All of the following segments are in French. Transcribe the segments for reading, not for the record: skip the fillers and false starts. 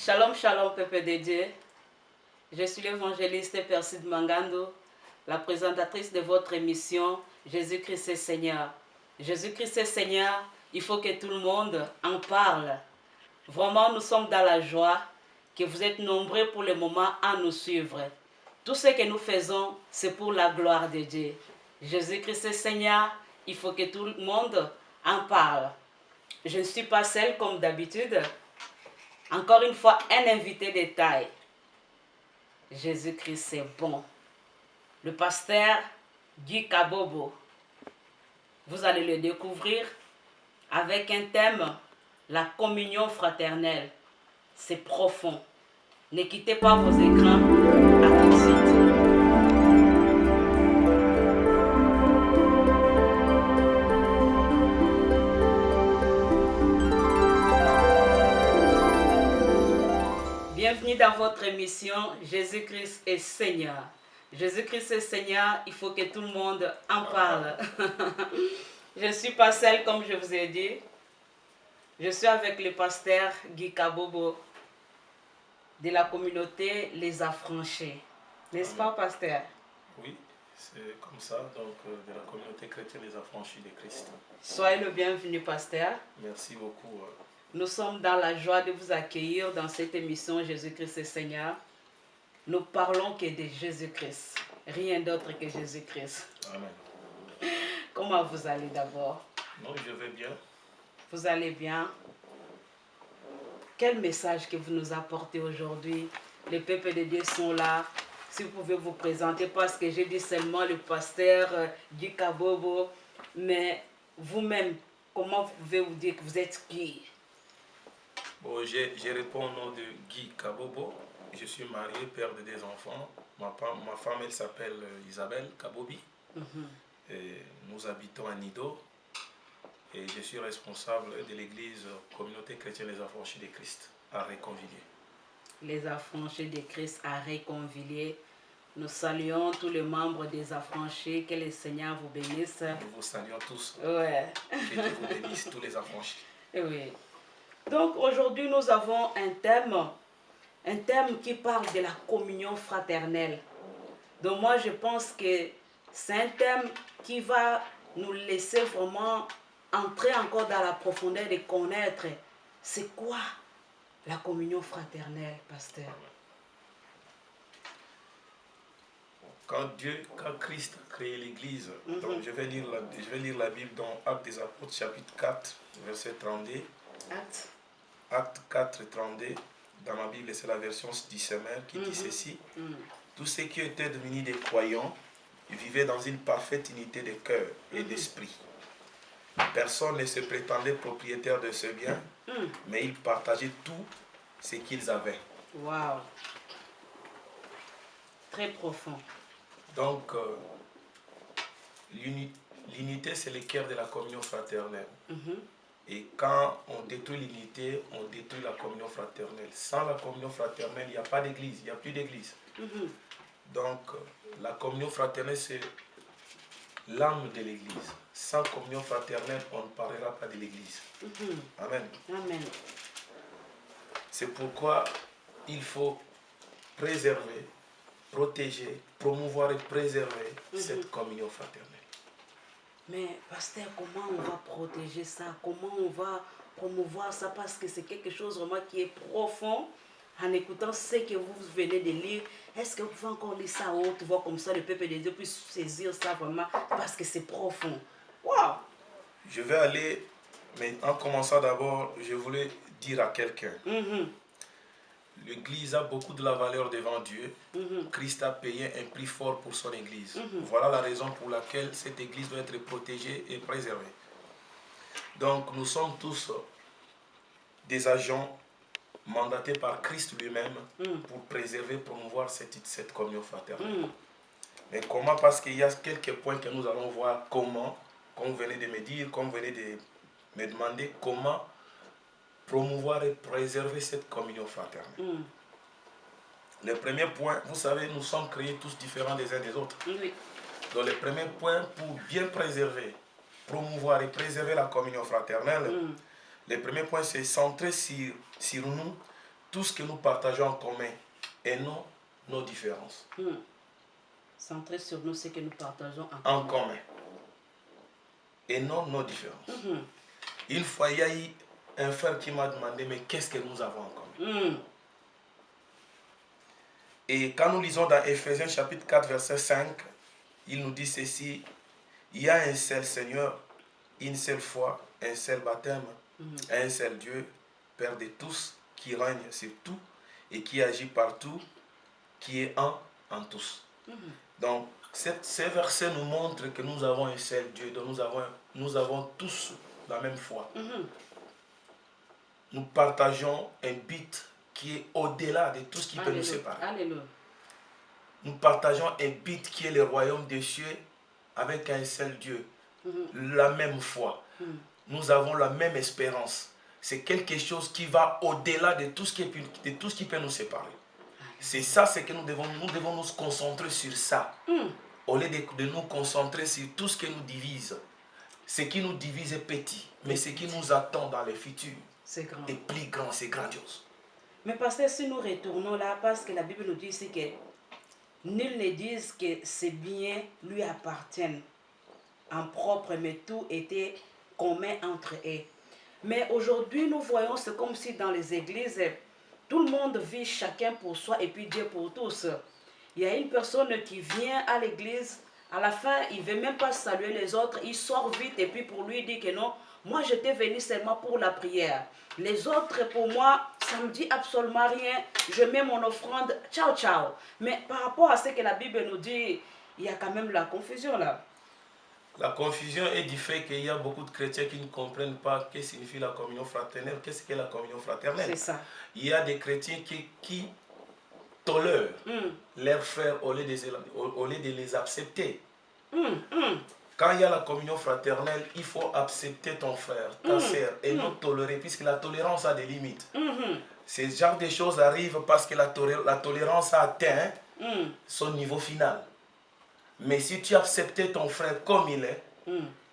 Shalom, shalom, peuple de Dieu. Je suis l'évangéliste Perside Mangando, la présentatrice de votre émission Jésus-Christ est Seigneur. Jésus-Christ est Seigneur, il faut que tout le monde en parle. Vraiment, nous sommes dans la joie que vous êtes nombreux pour le moment à nous suivre. Tout ce que nous faisons, c'est pour la gloire de Dieu. Jésus-Christ est Seigneur, il faut que tout le monde en parle. Je ne suis pas seule comme d'habitude. Encore une fois, un invité de taille. Jésus-Christ est bon. Le pasteur Guy Kabobo. Vous allez le découvrir avec un thème, la communion fraternelle. C'est profond. Ne quittez pas vos écrans. À tout de suite. Bienvenue dans votre émission Jésus-Christ est Seigneur. Jésus-Christ est Seigneur, il faut que tout le monde en parle. Je ne suis pas seule comme je vous ai dit. Je suis avec le pasteur Guy Kabobo de la communauté Les Affranchis. N'est-ce pas, pasteur? Oui, c'est comme ça, donc de la communauté chrétienne Les Affranchis de Christ. Soyez le bienvenu, pasteur. Merci beaucoup. Nous sommes dans la joie de vous accueillir dans cette émission Jésus-Christ est Seigneur. Nous parlons que de Jésus-Christ, rien d'autre que Jésus-Christ. Amen. Comment vous allez d'abord? Non, je vais bien. Vous allez bien? Quel message que vous nous apportez aujourd'hui? Les peuples de Dieu sont là. Si vous pouvez vous présenter, parce que j'ai dit seulement le pasteur Guy Kabobo, mais vous-même, comment vous pouvez vous dire que vous êtes qui? Bon, je réponds au nom de Guy Kabobo. Je suis marié, père de 2 enfants. Ma femme, elle s'appelle Isabelle Kabobi. Et nous habitons à Nido. Et je suis responsable de l'église communauté chrétienne Les Affranchis de Christ à Réconvilier. Les Affranchis de Christ à Réconvilier. Nous saluons tous les membres des Affranchis. Que le Seigneur vous bénisse. Nous vous saluons tous. Ouais. Que Dieu vous bénisse, tous les affranchis. Oui. Donc aujourd'hui, nous avons un thème qui parle de la communion fraternelle. Donc moi, je pense que c'est un thème qui va nous laisser vraiment entrer encore dans la profondeur de connaître c'est quoi la communion fraternelle, pasteur. Quand Christ a créé l'Église, donc je vais lire la Bible dans Actes des Apôtres, chapitre 4, verset 32. Acte 4, 32. Dans ma Bible, c'est la version du Semeur qui dit ceci. Tous ceux qui étaient devenus des croyants vivaient dans une parfaite unité de cœur et d'esprit. Personne ne se prétendait propriétaire de ce bien, mais ils partageaient tout ce qu'ils avaient. Waouh! Très profond. Donc, l'unité, c'est le cœur de la communion fraternelle. Et quand on détruit l'unité, on détruit la communion fraternelle. Sans la communion fraternelle, il n'y a pas d'église, il n'y a plus d'église. Donc, la communion fraternelle, c'est l'âme de l'église. Sans communion fraternelle, on ne parlera pas de l'église. Amen. Amen. C'est pourquoi il faut préserver, protéger, promouvoir et préserver cette communion fraternelle. Mais pasteur, comment on va protéger ça? Comment on va promouvoir ça? Parce que c'est quelque chose vraiment qui est profond. En écoutant ce que vous venez de lire, est-ce que vous pouvez encore lire ça à haute voix comme ça, le peuple de Dieu puisse saisir ça vraiment parce que c'est profond. Waouh! Je vais aller, mais en commençant d'abord, je voulais dire à quelqu'un. L'église a beaucoup de la valeur devant Dieu. Christ a payé un prix fort pour son église. Voilà la raison pour laquelle cette église doit être protégée et préservée. Donc nous sommes tous des agents mandatés par Christ lui-même pour préserver, promouvoir cette communion fraternelle. Mais comment? Parce qu'il y a quelques points que nous allons voir comment, comme vous venez de me dire, comme vous venez de me demander, comment promouvoir et préserver cette communion fraternelle. Le premier point, vous savez, nous sommes créés tous différents les uns des autres. Donc le premier point pour bien préserver, promouvoir et préserver la communion fraternelle, le premier point c'est centrer sur nous tout ce que nous partageons en commun et non nos différences. Centré sur nous, ce que nous partageons en commun et non nos différences. Une fois, il y a eu un frère qui m'a demandé, mais qu'est-ce que nous avons en commun? Et quand nous lisons dans Ephésiens chapitre 4, verset 5, il nous dit ceci: il y a un seul Seigneur, une seule foi, un seul baptême, un seul Dieu, Père de tous, qui règne sur tout et qui agit partout, qui est un en tous. Donc, ces versets nous montrent que nous avons un seul Dieu, donc nous avons tous la même foi. Nous partageons un but qui est au-delà de tout ce qui peut nous séparer. Alléluia. Nous partageons un but qui est le royaume des cieux avec un seul Dieu. La même foi. Nous avons la même espérance. C'est quelque chose qui va au-delà de tout ce qui peut nous séparer. C'est ça, c'est que nous devons nous concentrer sur ça. Au lieu de nous concentrer sur tout ce qui nous divise. Ce qui nous divise est petit, mais ce qui nous attend dans le futur est plus grand, c'est grandiose. Mais pasteur, si nous retournons là, parce que la Bible nous dit ici que nul ne dise que ces biens lui appartiennent en propre, mais tout était commun entre eux. Mais aujourd'hui, nous voyons, c'est comme si dans les églises, tout le monde vit chacun pour soi et puis Dieu pour tous. Il y a une personne qui vient à l'église, à la fin, il ne veut même pas saluer les autres, il sort vite et puis pour lui, il dit que non, moi j'étais venu seulement pour la prière. Les autres, pour moi, ça ne me dit absolument rien, je mets mon offrande, ciao, ciao. Mais par rapport à ce que la Bible nous dit, il y a quand même la confusion là. La confusion est du fait qu'il y a beaucoup de chrétiens qui ne comprennent pas ce que signifie la communion fraternelle. Qu'est-ce qu'est la communion fraternelle? C'est ça. Il y a des chrétiens qui tolèrent leurs frères au lieu de les accepter. Quand il y a la communion fraternelle, il faut accepter ton frère, ta sœur, et non tolérer, puisque la tolérance a des limites. Ce genre de choses arrivent parce que la tolérance a atteint son niveau final. Mais si tu acceptes ton frère comme il est,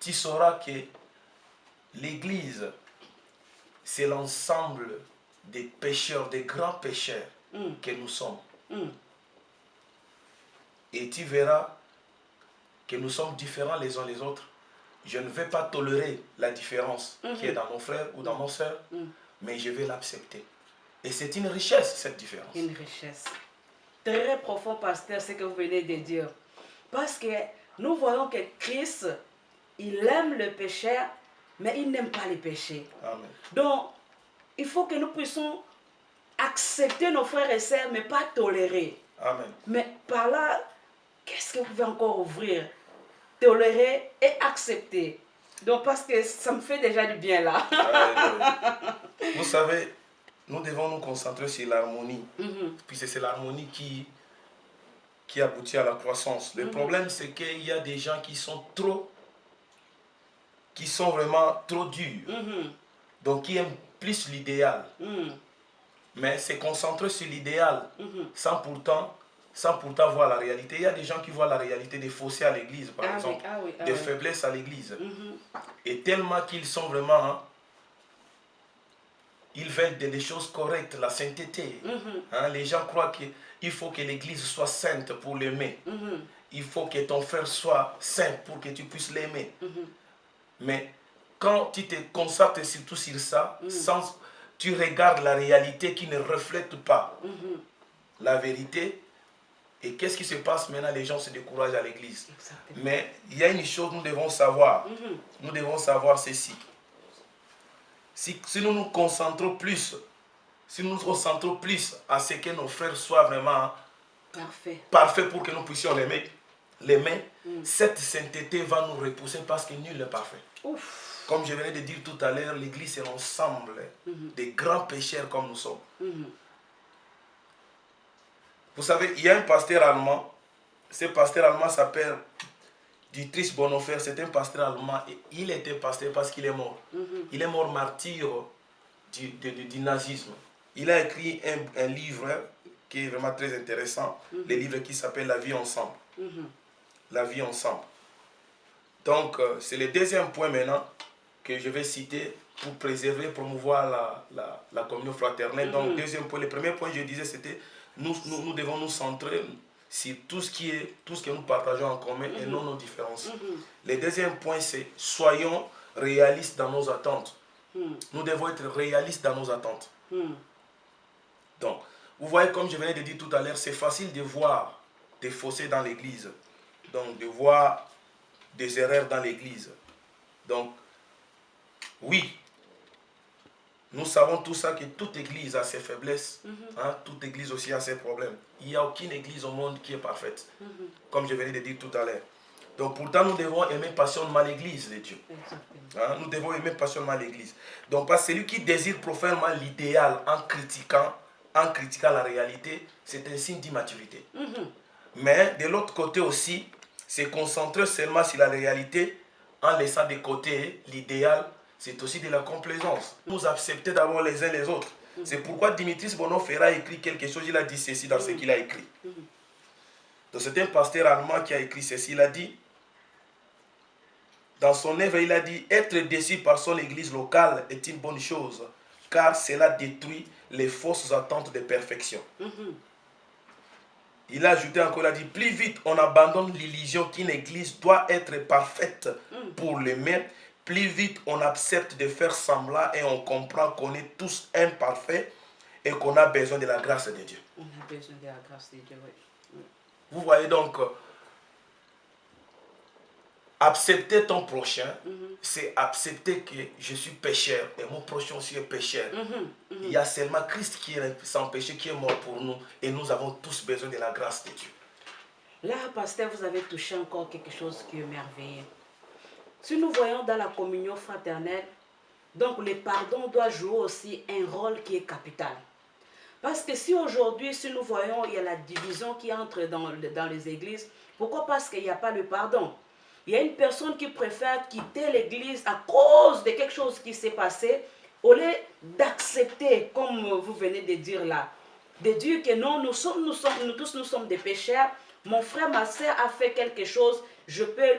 tu sauras que l'Église, c'est l'ensemble des pécheurs, des grands pécheurs que nous sommes. Et tu verras que nous sommes différents les uns les autres. Je ne vais pas tolérer la différence qui est dans mon frère ou dans mon soeur, mais je vais l'accepter. Et c'est une richesse, cette différence. Une richesse. Très profond, pasteur, ce que vous venez de dire. Parce que nous voyons que Christ, il aime le pécheur, mais il n'aime pas les péchés. Amen. Donc, il faut que nous puissions accepter nos frères et sœurs, mais pas tolérer. Amen. Mais par là, qu'est-ce que vous pouvez encore ouvrir? Tolérer et accepter. Donc, parce que ça me fait déjà du bien là. Vous savez, nous devons nous concentrer sur l'harmonie. Puisque c'est l'harmonie qui aboutit à la croissance. Le problème, c'est qu'il y a des gens qui sont vraiment trop durs. Donc, qui aiment plus l'idéal. Mais c'est concentrer sur l'idéal sans pourtant voir la réalité. Il y a des gens qui voient la réalité des fossés à l'église, par exemple, des faiblesses à l'église. Et tellement qu'ils sont vraiment... ils veulent des choses correctes, la sainteté. Les gens croient qu'il faut que l'église soit sainte pour l'aimer. Il faut que ton frère soit saint pour que tu puisses l'aimer. Mais quand tu te concentres surtout sur ça, tu regardes la réalité qui ne reflète pas la vérité. Et qu'est-ce qui se passe maintenant? Les gens se découragent à l'église. Mais il y a une chose que nous devons savoir. Nous devons savoir ceci. Si nous nous concentrons plus, à ce que nos frères soient vraiment parfaits pour que nous puissions l'aimer, cette sainteté va nous repousser parce que nul n'est parfait. Comme je venais de dire tout à l'heure, l'église c'est l'ensemble des grands pécheurs comme nous sommes. Vous savez, il y a un pasteur allemand. Ce pasteur allemand s'appelle Dietrich Bonhoeffer. C'est un pasteur allemand. Et il était pasteur parce qu'il est mort. Il est mort martyr du nazisme. Il a écrit un livre qui est vraiment très intéressant. Le livre qui s'appelle La vie ensemble. La vie ensemble. Donc, c'est le deuxième point maintenant que je vais citer pour préserver, promouvoir la communion fraternelle. Donc, deuxième point, le premier point, je disais, c'était nous devons nous centrer sur tout ce que nous partageons en commun et non nos différences. Le deuxième point, c'est soyons réalistes dans nos attentes. Nous devons être réalistes dans nos attentes. Donc, vous voyez, comme je venais de dire tout à l'heure, c'est facile de voir des fossés dans l'église. Donc, de voir des erreurs dans l'église. Donc, oui, nous savons tout ça, que toute église a ses faiblesses, toute église aussi a ses problèmes. Il n'y a aucune église au monde qui est parfaite, comme je venais de dire tout à l'heure. Donc pourtant, nous devons aimer passionnément l'église de Dieu. Nous devons aimer passionnément l'église. Donc parce que celui qui désire profondément l'idéal en critiquant la réalité, c'est un signe d'immaturité. Mais de l'autre côté aussi, se concentrer seulement sur la réalité en laissant de côté l'idéal, c'est aussi de la complaisance. Nous accepter d'abord les uns les autres. C'est pourquoi Dimitris Bonhoeffer a écrit quelque chose, il a dit ceci dans ce qu'il a écrit. Donc c'est un pasteur allemand qui a écrit ceci, il a dit, dans son œuvre, il a dit, être déçu par son église locale est une bonne chose, car cela détruit les fausses attentes de perfection. Il a ajouté encore, il a dit, plus vite on abandonne l'illusion qu'une église doit être parfaite pour l'aimer, plus vite on accepte de faire semblant et on comprend qu'on est tous imparfaits et qu'on a besoin de la grâce de Dieu. On a besoin de la grâce de Dieu, oui. Vous voyez donc, accepter ton prochain, c'est accepter que je suis pécheur et mon prochain aussi est pécheur. Il y a seulement Christ qui est sans péché, qui est mort pour nous et nous avons tous besoin de la grâce de Dieu. Là, pasteur, vous avez touché encore quelque chose qui est merveilleux. Si nous voyons dans la communion fraternelle, donc le pardon doit jouer aussi un rôle qui est capital. Parce que si aujourd'hui, si nous voyons, il y a la division qui entre dans les églises, pourquoi? Parce qu'il n'y a pas le pardon. Il y a une personne qui préfère quitter l'église à cause de quelque chose qui s'est passé, au lieu d'accepter, comme vous venez de dire là, de dire que non, nous tous nous sommes des pécheurs, mon frère, ma soeur a fait quelque chose, je peux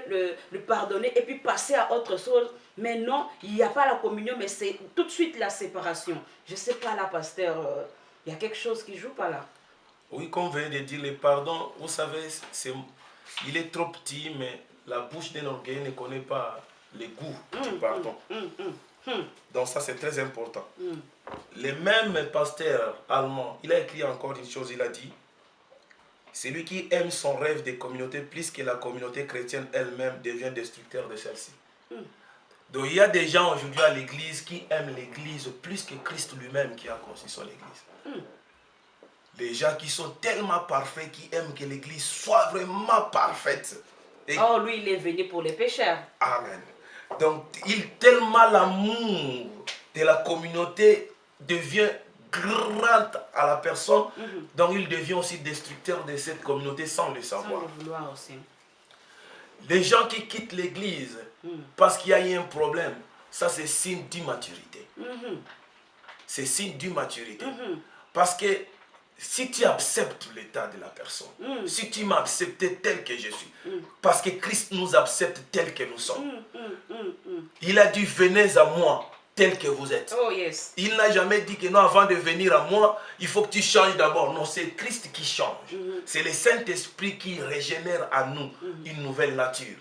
le pardonner et puis passer à autre chose. Mais non, il n'y a pas la communion, mais c'est tout de suite la séparation. Je ne sais pas là, pasteur, il y a quelque chose qui joue pas là. Oui, comme vous venez de dire, le pardon, vous savez, il est trop petit, mais la bouche d'un orgueil ne connaît pas le goût du pardon. Donc ça, c'est très important. Le même pasteur allemand, il a écrit encore une chose, il a dit, celui qui aime son rêve de communauté plus que la communauté chrétienne elle-même devient destructeur de celle-ci. Donc il y a des gens aujourd'hui à l'église qui aiment l'église plus que Christ lui-même qui a conçu son église. Des gens qui sont tellement parfaits, qui aiment que l'église soit vraiment parfaite. Et oh, lui, il est venu pour les pécheurs. Amen. Donc, tellement l'amour de la communauté devient grand à la personne, donc il devient aussi destructeur de cette communauté sans le savoir. Sans le vouloir aussi. Les gens qui quittent l'église parce qu'il y a eu un problème, ça c'est signe d'immaturité. C'est signe d'immaturité. Parce que si tu acceptes l'état de la personne, si tu m'as accepté tel que je suis, parce que Christ nous accepte tel que nous sommes, il a dit venez à moi tel que vous êtes. Oh, yes. Il n'a jamais dit que non, avant de venir à moi, il faut que tu changes d'abord. Non, c'est Christ qui change. C'est le Saint-Esprit qui régénère à nous une nouvelle nature.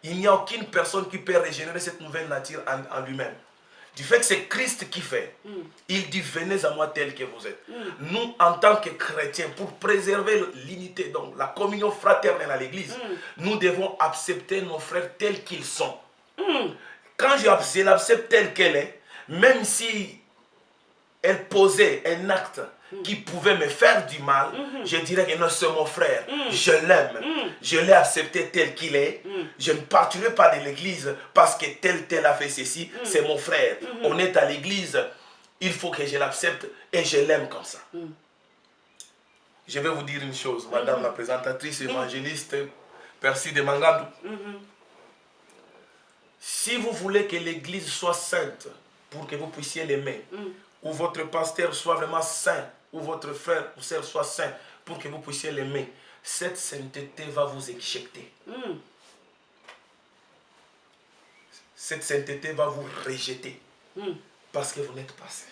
Il n'y a aucune personne qui peut régénérer cette nouvelle nature en lui-même. Du fait que c'est Christ qui fait, il dit venez à moi tel que vous êtes. Nous, en tant que chrétiens, pour préserver l'unité, donc la communion fraternelle à l'église, nous devons accepter nos frères tels qu'ils sont. Quand je l'accepte telle qu'elle est, même si elle posait un acte qui pouvait me faire du mal, je dirais que non, c'est mon frère, je l'aime, je l'ai accepté tel qu'il est, je ne partirai pas de l'église parce que tel a fait ceci, c'est mon frère, on est à l'église, il faut que je l'accepte et je l'aime comme ça. Je vais vous dire une chose, madame la présentatrice évangéliste Percy de Mangandou. Si vous voulez que l'église soit sainte pour que vous puissiez l'aimer, ou votre pasteur soit vraiment saint, ou votre frère ou sœur soit saint pour que vous puissiez l'aimer, cette sainteté va vous éjecter. Cette sainteté va vous rejeter. Parce que vous n'êtes pas saints.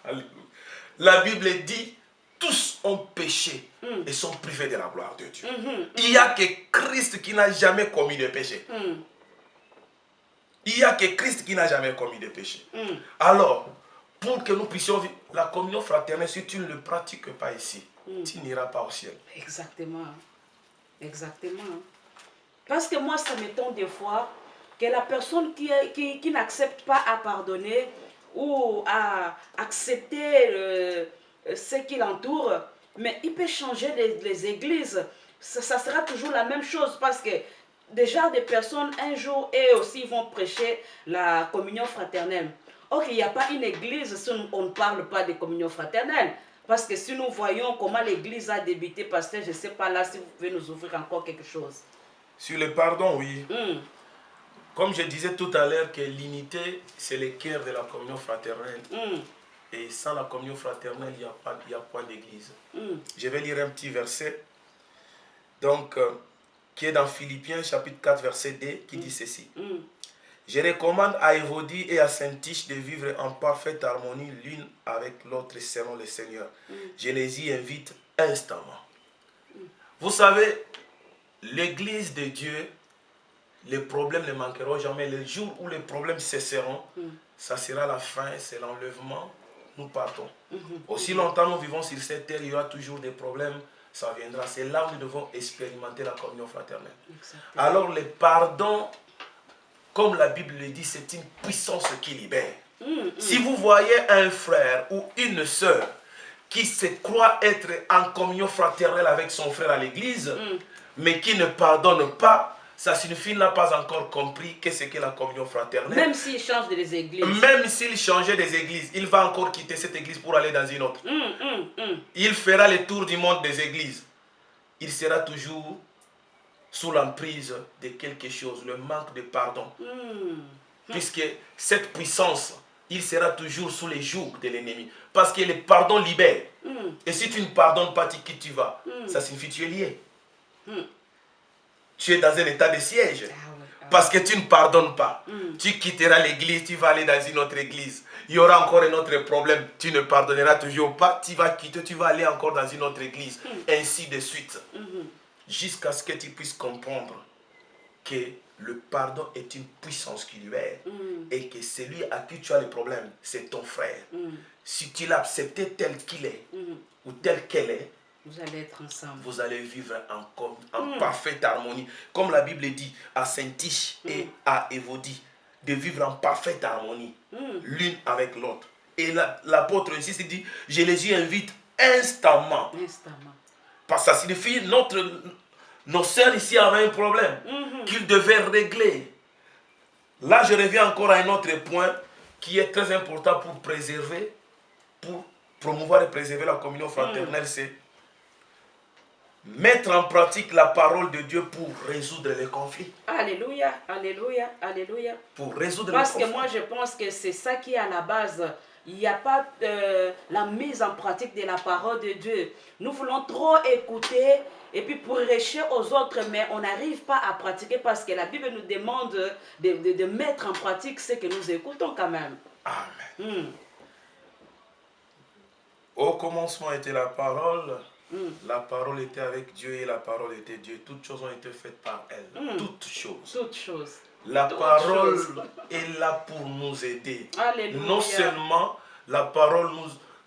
Alléluia. La Bible dit, tous ont péché et sont privés de la gloire de Dieu. Il n'y a que Christ qui n'a jamais commis de péché. Il n'y a que Christ qui n'a jamais commis de péché. Alors, pour que nous puissions vivre la communion fraternelle, si tu ne le pratiques pas ici, tu n'iras pas au ciel. Exactement. Exactement. Parce que moi, ça m'étonne des fois que la personne qui n'accepte pas à pardonner ou à accepter ce qui l'entoure, mais il peut changer les églises. Ça sera toujours la même chose parce que déjà des personnes, un jour, eux aussi vont prêcher la communion fraternelle. Or, il n'y a pas une église si on ne parle pas de communion fraternelle. Parce que si nous voyons comment l'église a débuté, pasteur, je ne sais pas là si vous pouvez nous ouvrir encore quelque chose. Sur le pardon, oui. Comme je disais tout à l'heure que l'unité, c'est le cœur de la communion fraternelle. Et sans la communion fraternelle, il n'y a pas d'église. Je vais lire un petit verset. Donc, qui est dans Philippiens chapitre 4, verset 2, qui dit ceci. Je recommande à Évodie et à Syntyche de vivre en parfaite harmonie l'une avec l'autre selon le Seigneur. Je les y invite instamment. Vous savez, l'église de Dieu, les problèmes ne manqueront jamais. Le jour où les problèmes cesseront, ça sera la fin, c'est l'enlèvement. Nous partons. Aussi longtemps nous vivons sur cette terre, il y aura toujours des problèmes. Ça viendra. C'est là où nous devons expérimenter la communion fraternelle. Exactement. Alors le pardon, comme la Bible le dit, c'est une puissance qui libère. Si vous voyez un frère ou une sœur qui se croit être en communion fraternelle avec son frère à l'église, mais qui ne pardonne pas, ça signifie qu'il n'a pas encore compris qu'est-ce qu'est la communion fraternelle. Même s'il change des églises. Même s'il changeait des églises, il va encore quitter cette église pour aller dans une autre. Il fera le tour du monde des églises. Il sera toujours sous l'emprise de quelque chose, le manque de pardon. Puisque cette puissance, il sera toujours sous les jougs de l'ennemi. Parce que le pardon libère. Et si tu ne pardonnes pas, qui tu vas, ça signifie que tu es lié. Tu es dans un état de siège. Parce que tu ne pardonnes pas. Tu quitteras l'église, tu vas aller dans une autre église. Il y aura encore un autre problème. Tu ne pardonneras toujours pas. Tu vas quitter, tu vas aller encore dans une autre église. Ainsi de suite. Jusqu'à ce que tu puisses comprendre que le pardon est une puissance qui libère. Et que celui à qui tu as le problème, c'est ton frère. Si tu l'as accepté tel qu'il est, ou tel qu'elle est, vous allez être ensemble. Vous allez vivre en parfaite harmonie. Comme la Bible dit à Syntyche et à Évodie, de vivre en parfaite harmonie, l'une avec l'autre. Et l'apôtre insiste, il dit, je les y invite instamment. Parce que ça signifie nos sœurs ici avaient un problème qu'ils devaient régler. Là, je reviens encore à un autre point qui est très important pour préserver, pour promouvoir et préserver la communion fraternelle, c'est mettre en pratique la parole de Dieu pour résoudre les conflits. Alléluia, alléluia, alléluia. Pour résoudre Parce les conflits. Parce que moi, je pense que c'est ça qui est à la base. Il n'y a pas la mise en pratique de la parole de Dieu. Nous voulons trop écouter et puis prêcher aux autres, mais on n'arrive pas à pratiquer parce que la Bible nous demande de mettre en pratique ce que nous écoutons quand même. Amen. Au commencement était la parole. La parole était avec Dieu et la parole était Dieu. Toutes choses ont été faites par elle. Toutes choses. Toutes choses. La parole est là pour nous aider. Alléluia. Non seulement la parole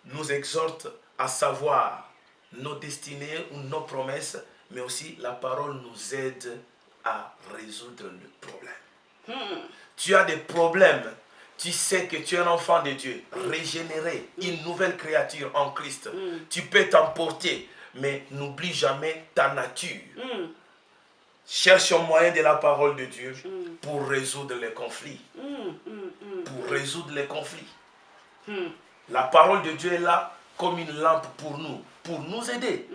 nous exhorte à savoir nos destinées ou nos promesses, mais aussi la parole nous aide à résoudre le problème. Tu as des problèmes. Tu sais que tu es un enfant de Dieu, régénéré, une nouvelle créature en Christ. Tu peux t'emporter, mais n'oublie jamais ta nature. Cherche un moyen de la parole de Dieu pour résoudre les conflits. Pour résoudre les conflits. La parole de Dieu est là comme une lampe pour nous aider.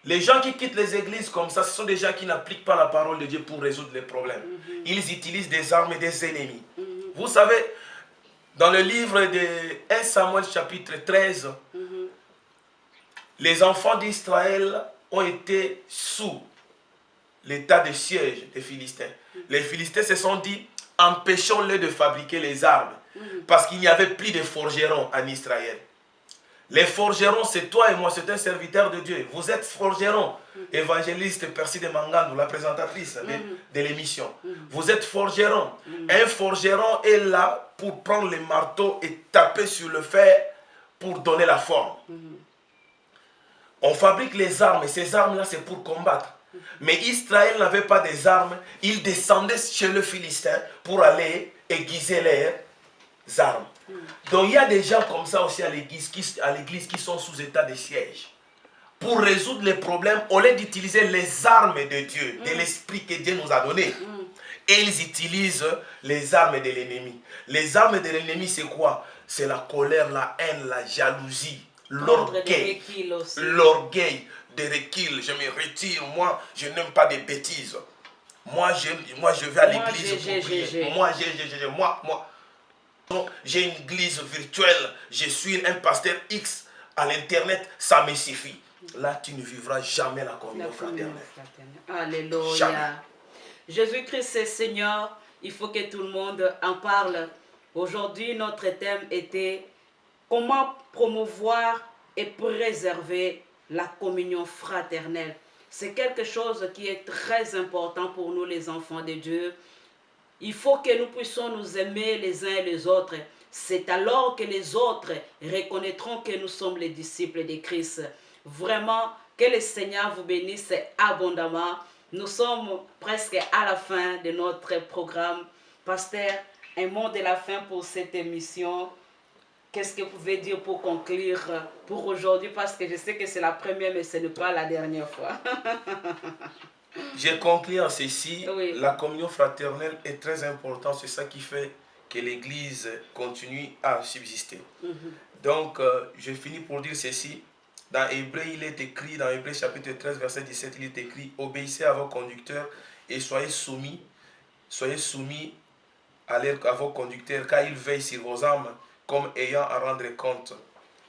Les gens qui quittent les églises comme ça, ce sont des gens qui n'appliquent pas la parole de Dieu pour résoudre les problèmes. Ils utilisent des armes et des ennemis. Vous savez, dans le livre de 1 Samuel chapitre 13, les enfants d'Israël ont été sous l'état de siège des Philistins. Les Philistins se sont dit, empêchons-les de fabriquer les armes. Parce qu'il n'y avait plus de forgerons en Israël. Les forgerons, c'est toi et moi, c'est un serviteur de Dieu. Vous êtes forgerons. Évangéliste Percy de Mangandou, la présentatrice de l'émission. Vous êtes forgeron. Un forgeron est là pour prendre les marteaux et taper sur le fer pour donner la forme. On fabrique les armes et ces armes-là, c'est pour combattre. Mais Israël n'avait pas des armes. Il descendait chez le Philistin pour aller aiguiser les armes. Donc il y a des gens comme ça aussi à l'église qui sont sous état de siège. Pour résoudre les problèmes, au lieu d'utiliser les armes de Dieu, de l'esprit que Dieu nous a donné, et ils utilisent les armes de l'ennemi. Les armes de l'ennemi, c'est quoi? C'est la colère, la haine, la jalousie, l'orgueil. L'orgueil, des recul. Je me retire, moi, je n'aime pas des bêtises. Moi, je vais à l'église pour prier. Moi, j'ai une église virtuelle, je suis un pasteur X à l'internet, ça me suffit. Là, tu ne vivras jamais la communion fraternelle. Alléluia. Jamais. Jésus-Christ est Seigneur, il faut que tout le monde en parle. Aujourd'hui, notre thème était comment promouvoir et préserver la communion fraternelle. C'est quelque chose qui est très important pour nous, les enfants de Dieu. Il faut que nous puissions nous aimer les uns et les autres. C'est alors que les autres reconnaîtront que nous sommes les disciples de Christ. Vraiment, que le Seigneur vous bénisse abondamment. Nous sommes presque à la fin de notre programme. Pasteur, un mot de la fin pour cette émission. Qu'est-ce que vous pouvez dire pour conclure pour aujourd'hui? Parce que je sais que c'est la première, mais ce n'est pas la dernière fois. J'ai conclu en ceci, oui. La communion fraternelle est très importante, c'est ça qui fait que l'Église continue à subsister. Donc, je finis pour dire ceci. Dans Hébreu, il est écrit, dans Hébreu chapitre 13, verset 17, il est écrit « Obéissez à vos conducteurs et soyez soumis à vos conducteurs, car ils veillent sur vos âmes comme ayant à rendre compte,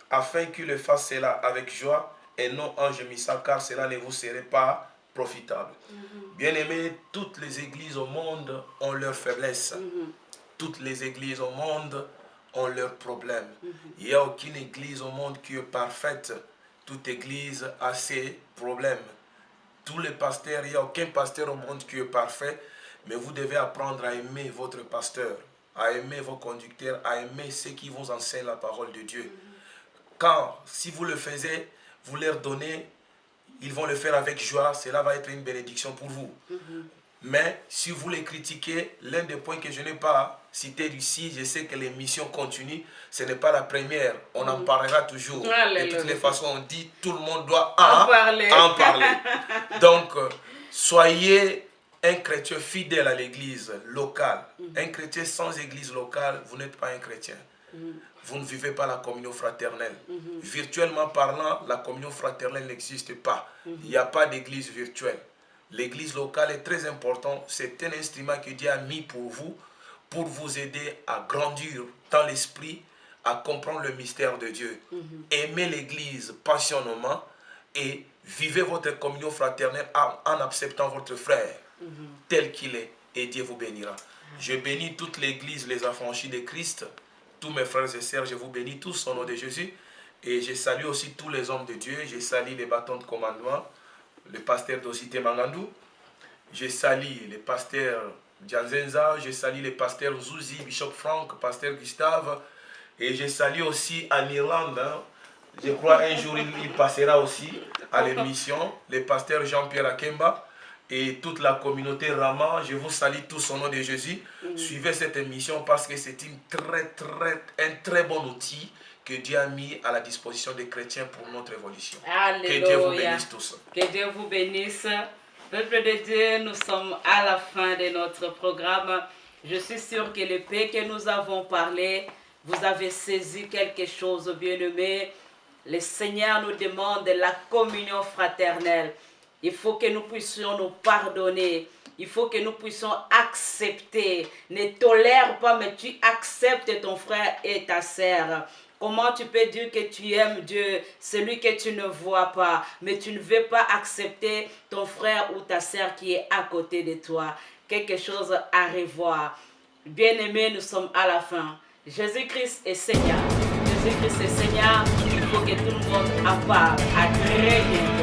afin qu'ils le fassent cela avec joie et non en gémissant, car cela ne vous serait pas profitable. » Bien-aimés, toutes les églises au monde ont leurs faiblesses. Toutes les églises au monde ont leurs problèmes. Il n'y a aucune église au monde qui est parfaite. Toute église a ses problèmes. Tous les pasteurs, il n'y a aucun pasteur au monde qui est parfait, mais vous devez apprendre à aimer votre pasteur, à aimer vos conducteurs, à aimer ceux qui vous enseignent la parole de Dieu. Car si vous le faites, vous leur donnez, ils vont le faire avec joie, cela va être une bénédiction pour vous. Mais si vous les critiquez, l'un des points que je n'ai pas cité ici, je sais que les missions continuent, ce n'est pas la première, on en parlera toujours. De toutes les façons, on dit tout le monde doit en parler. Donc, soyez un chrétien fidèle à l'église locale. Un chrétien sans église locale, vous n'êtes pas un chrétien. Vous ne vivez pas la communion fraternelle. Virtuellement parlant, la communion fraternelle n'existe pas. Il n'y a pas d'église virtuelle. L'église locale est très importante. C'est un instrument que Dieu a mis pour vous aider à grandir dans l'esprit, à comprendre le mystère de Dieu. Aimez l'église passionnément et vivez votre communion fraternelle en acceptant votre frère tel qu'il est. Et Dieu vous bénira. Je bénis toute l'église, les affranchis de Christ. Tous mes frères et sœurs, je vous bénis tous au nom de Jésus. Et je salue aussi tous les hommes de Dieu. Je salue les bâtons de commandement, le pasteur Dosité Mangandou. Je salue le pasteur Djanzenza. Je salue le pasteur Zouzi, Bishop Frank, pasteur Gustave. Et je salue aussi en Irlande. Je crois un jour il passera aussi à l'émission. Le pasteur Jean-Pierre Akemba. Et toute la communauté Rama, je vous salue tous au nom de Jésus. Suivez cette émission parce que c'est un très bon outil que Dieu a mis à la disposition des chrétiens pour notre évolution. Alléluia. Que Dieu vous bénisse tous. Que Dieu vous bénisse. Peuple de Dieu, nous sommes à la fin de notre programme. Je suis sûr que le paix que nous avons parlé, vous avez saisi quelque chose, bien-aimé. Le Seigneur nous demande la communion fraternelle. Il faut que nous puissions nous pardonner. Il faut que nous puissions accepter. Ne tolère pas, mais tu acceptes ton frère et ta sœur. Comment tu peux dire que tu aimes Dieu, celui que tu ne vois pas, mais tu ne veux pas accepter ton frère ou ta sœur qui est à côté de toi? Quelque chose à revoir. Bien-aimés, nous sommes à la fin. Jésus-Christ est Seigneur. Jésus-Christ est Seigneur. Il faut que tout le monde en parle. À très bien.